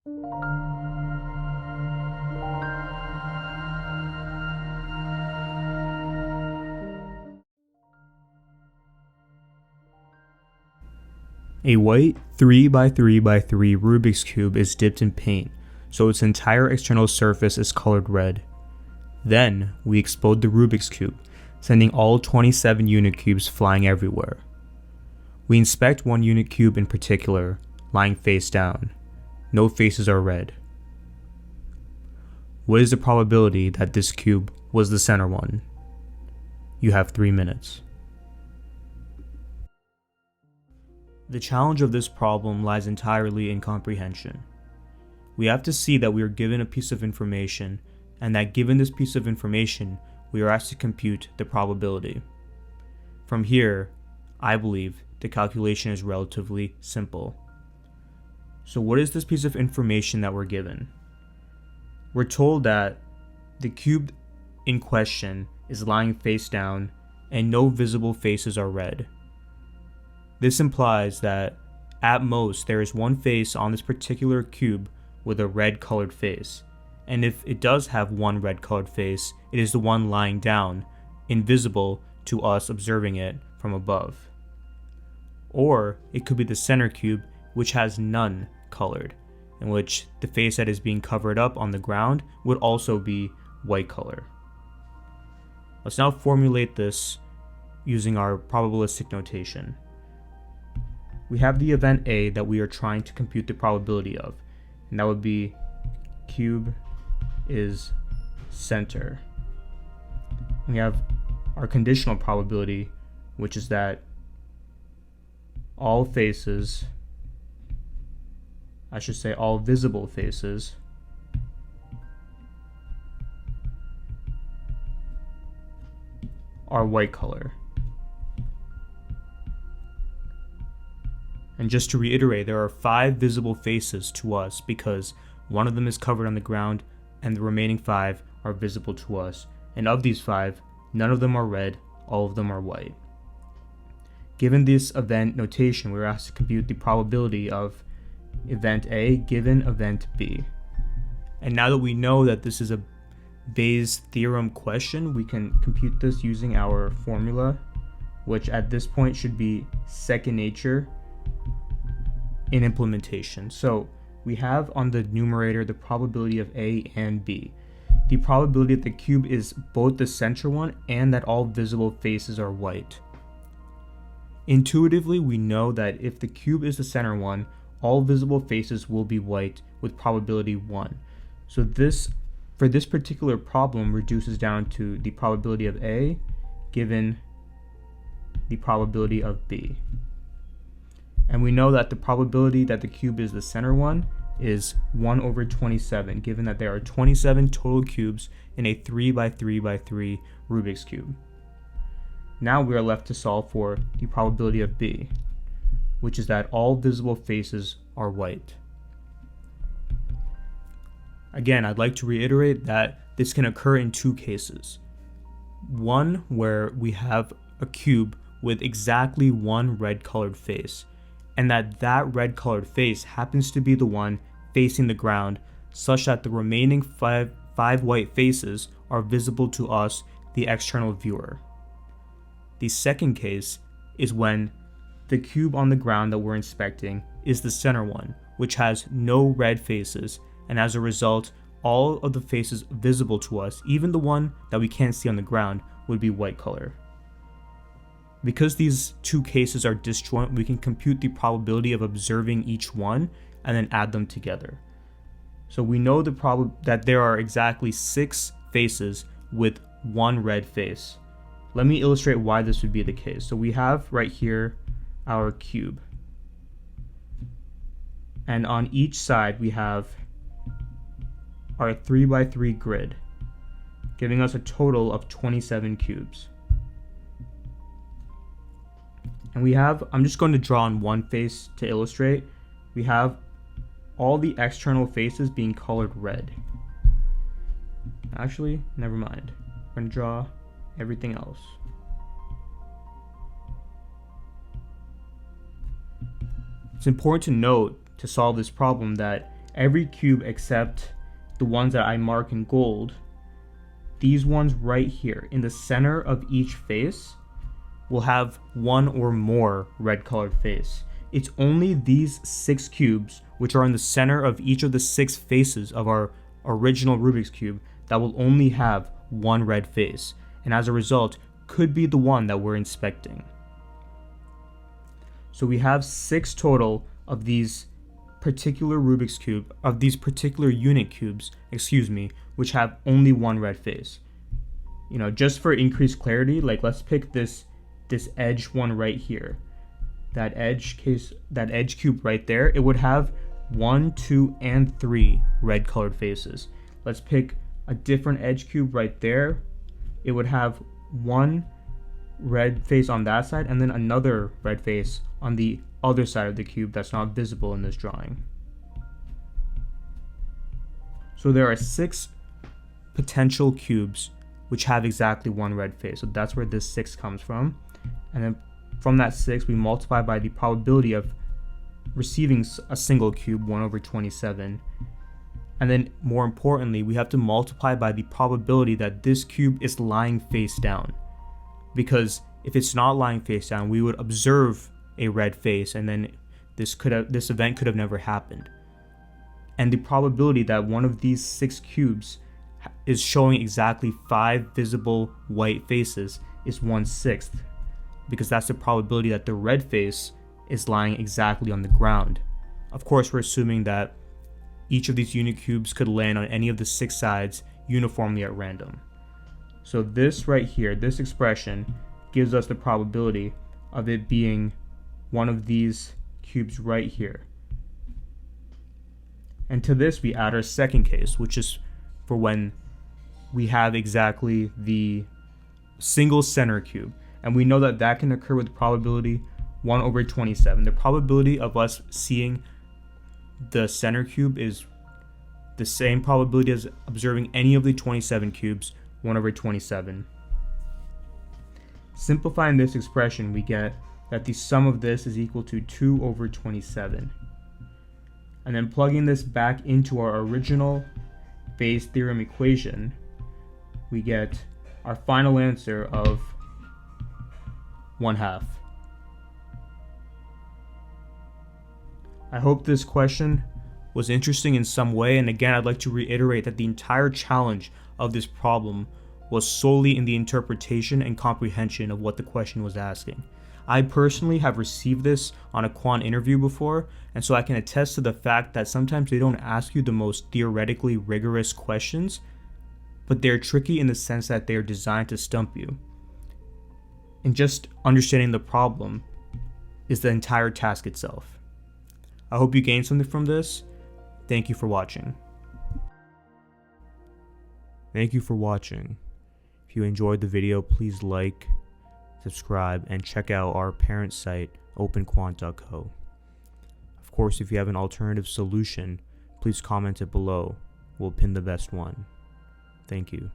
A white 3x3x3 Rubik's Cube is dipped in paint, so its entire external surface is colored red. Then, we explode the Rubik's Cube, sending all 27 unit cubes flying everywhere. We inspect one unit cube in particular, lying face down. No faces are red. What is the probability that this cube was the center one? You have 3 minutes. The challenge of this problem lies entirely in comprehension. We have to see that we are given a piece of information, and that given this piece of information, we are asked to compute the probability. From here, I believe the calculation is relatively simple. So what is this piece of information that we're given? We're told that the cube in question is lying face down and no visible faces are red. This implies that, at most, there is one face on this particular cube with a red colored face, and if it does have one red colored face, it is the one lying down, invisible to us observing it from above. Or it could be the center cube, which has none colored, in which the face that is being covered up on the ground would also be white color. Let's now formulate this using our probabilistic notation. We have the event A that we are trying to compute the probability of, and that would be cube is center. We have our conditional probability, which is that all faces, I should say all visible faces, are white color. And just to reiterate, there are 5 visible faces to us because one of them is covered on the ground and the remaining 5 are visible to us. And of these 5, none of them are red, all of them are white. Given this event notation, we're asked to compute the probability of event A given event B. And now that we know that this is a Bayes' theorem question, we can compute this using our formula, which at this point should be second nature in implementation. So we have on the numerator the probability of A and B. The probability that the cube is both the center one and that all visible faces are white. Intuitively, we know that if the cube is the center one, all visible faces will be white with probability 1. So this, for this particular problem, reduces down to the probability of A given the probability of B. And we know that the probability that the cube is the center one is 1 over 27, given that there are 27 total cubes in a 3x3x3 Rubik's Cube. Now we are left to solve for the probability of B, which is that all visible faces are white. Again, I'd like to reiterate that this can occur in 2 cases. One where we have a cube with exactly one red colored face, and that red colored face happens to be the one facing the ground, such that the remaining five white faces are visible to us, the external viewer. The second case is when the cube on the ground that we're inspecting is the center one, which has no red faces, and as a result, all of the faces visible to us, even the one that we can't see on the ground, would be white color. Because these 2 cases are disjoint, we can compute the probability of observing each one and then add them together. So we know that there are exactly 6 faces with one red face. Let me illustrate why this would be the case. So we have right here our cube. And on each side we have our 3x3 grid, giving us a total of 27 cubes. And we have, I'm just going to draw on one face to illustrate, we have all the external faces being colored red. Actually, never mind. We're going to draw everything else. It's important to note to solve this problem that every cube except the ones that I mark in gold, these ones right here in the center of each face will have one or more red colored face. It's only these 6 cubes, which are in the center of each of the 6 faces of our original Rubik's Cube, that will only have one red face, and as a result, could be the one that we're inspecting. So we have 6 total of these particular Rubik's Cube, of these particular unit cubes, which have only one red face. You know, just for increased clarity, like let's pick this edge one right here. That edge cube right there, it would have 1, 2, and 3 red colored faces. Let's pick a different edge cube right there. It would have 1 red face on that side and then another red face on the other side of the cube that's not visible in this drawing. So there are 6 potential cubes which have exactly 1 red face. So that's where this 6 comes from. And then from that 6, we multiply by the probability of receiving a single cube, 1/27. And then more importantly, we have to multiply by the probability that this cube is lying face down. Because if it's not lying face down, we would observe a red face, and then this event could have never happened. And the probability that one of these 6 cubes is showing exactly 5 visible white faces is 1/6, because that's the probability that the red face is lying exactly on the ground. Of course, we're assuming that each of these unit cubes could land on any of the 6 sides uniformly at random. So this right here, this expression, gives us the probability of it being one of these cubes right here. And to this we add our second case, which is for when we have exactly the single center cube. And we know that that can occur with probability 1/27. The probability of us seeing the center cube is the same probability as observing any of the 27 cubes, 1/27. Simplifying this expression, we get that the sum of this is equal to 2/27. And then plugging this back into our original Bayes' theorem equation, we get our final answer of 1/2. I hope this question was interesting in some way, and again, I'd like to reiterate that the entire challenge of this problem was solely in the interpretation and comprehension of what the question was asking. I personally have received this on a quant interview before, and so I can attest to the fact that sometimes they don't ask you the most theoretically rigorous questions, but they're tricky in the sense that they're designed to stump you. And just understanding the problem is the entire task itself. I hope you gained something from this. Thank you for watching. Thank you for watching. If you enjoyed the video, please like, subscribe, and check out our parent site, OpenQuant.co. Of course, if you have an alternative solution, please comment it below. We'll pin the best one. Thank you.